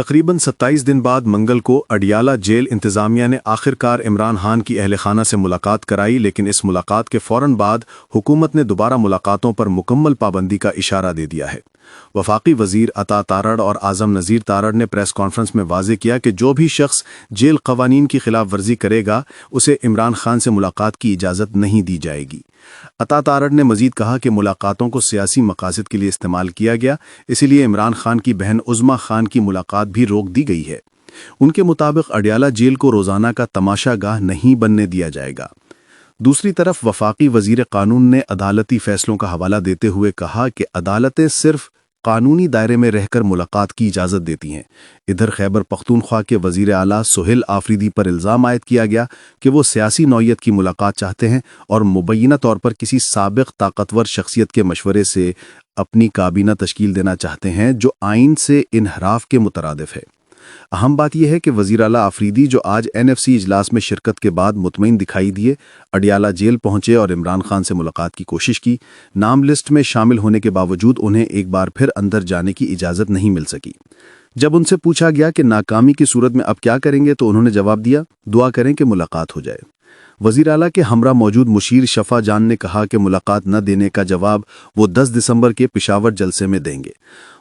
तकरीबन 27 दिन बाद मंगल को अडियाला जेल इंतजामिया ने आखिरकार इमरान खान की अहल खाना से मुलाकात कराई, लेकिन इस मुलाकात के फौरन बाद हुकूमत ने दोबारा मुलाकातों पर मुकम्मल पाबंदी का इशारा दे दिया है। वफाकी वजीर अता तारड़ और आजम नज़ीर तारड़ ने प्रेस कॉन्फ्रेंस में वाज़ेह किया कि जो भी शख्स जेल कवानीन की खिलाफ वर्जी करेगा उसे इमरान खान से मुलाकात की इजाज़त नहीं दी जाएगी। अता तारड़ ने मजीद कहा कि मुलाकातों को सियासी मकासद के लिए इस्तेमाल किया गया, इसीलिए इमरान खान की बहन उज़्मा खान की मुलाकात भी रोक दी गई है। उनके मुताबिक अडियाला जेल को रोज़ाना का तमाशागाह नहीं बनने दिया जाएगा। दूसरी तरफ वफाकी वजीर कानून ने अदालती फैसलों का हवाला देते हुए कहा कि अदालतें सिर्फ कानूनी दायरे में रहकर मुलाकात की इजाज़त देती हैं। इधर खैबर पख्तूनख्वा के वजीर आला सुहेल आफरीदी पर इल्ज़ाम आयद किया गया कि वो सियासी नौयत की मुलाकात चाहते हैं और मुबैना तौर पर किसी साबिक ताकतवर शख्सियत के मशवरे से अपनी काबीना तश्कील देना चाहते हैं, जो आइन से इनहराफ के मुतरादिफ है। अहम बात यह है कि वज़ीर आला आफरीदी, जो आज NFC इजलास में शिरकत के बाद मुतमईन दिखाई दिए, अडियाला जेल पहुंचे और इमरान खान से मुलाकात की कोशिश की। नाम लिस्ट में शामिल होने के बावजूद उन्हें एक बार फिर अंदर जाने की इजाज़त नहीं मिल सकी। जब उनसे पूछा गया कि नाकामी की सूरत में अब क्या करेंगे, तो उन्होंने जवाब दिया, दुआ करें कि मुलाकात हो जाए। वज़ीर आला के हमरा मौजूद मुशीर शफा जान ने कहा कि मुलाकात न देने का जवाब वो 10 दिसंबर के पेशावर जलसे में देंगे।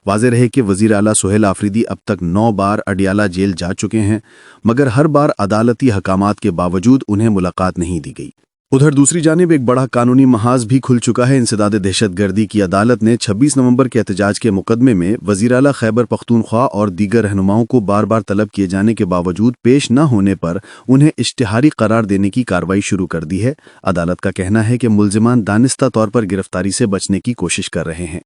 वाज़ेह रहे कि वज़ीर आला सुहेल आफरीदी अब तक 9 बार अडियाला जेल जा चुके हैं, मगर हर बार अदालती हकामात के बावजूद उन्हें मुलाकात नहीं दी गई। उधर दूसरी जानिब एक बड़ा कानूनी महाज भी खुल चुका है। इंसदाद दहशतगर्दी की अदालत ने 26 नवंबर के एहतजाज के मुकदमे में वज़ीर आला खैबर पख्तूनख्वा और दीगर रहनुमाओं को बार बार तलब किए जाने के बावजूद पेश न होने पर उन्हें इश्तिहारी करार देने की कार्रवाई शुरू कर दी है। अदालत का कहना है कि मुल्जिमान दानिस्ता तौर पर गिरफ्तारी से बचने की कोशिश कर रहे हैं।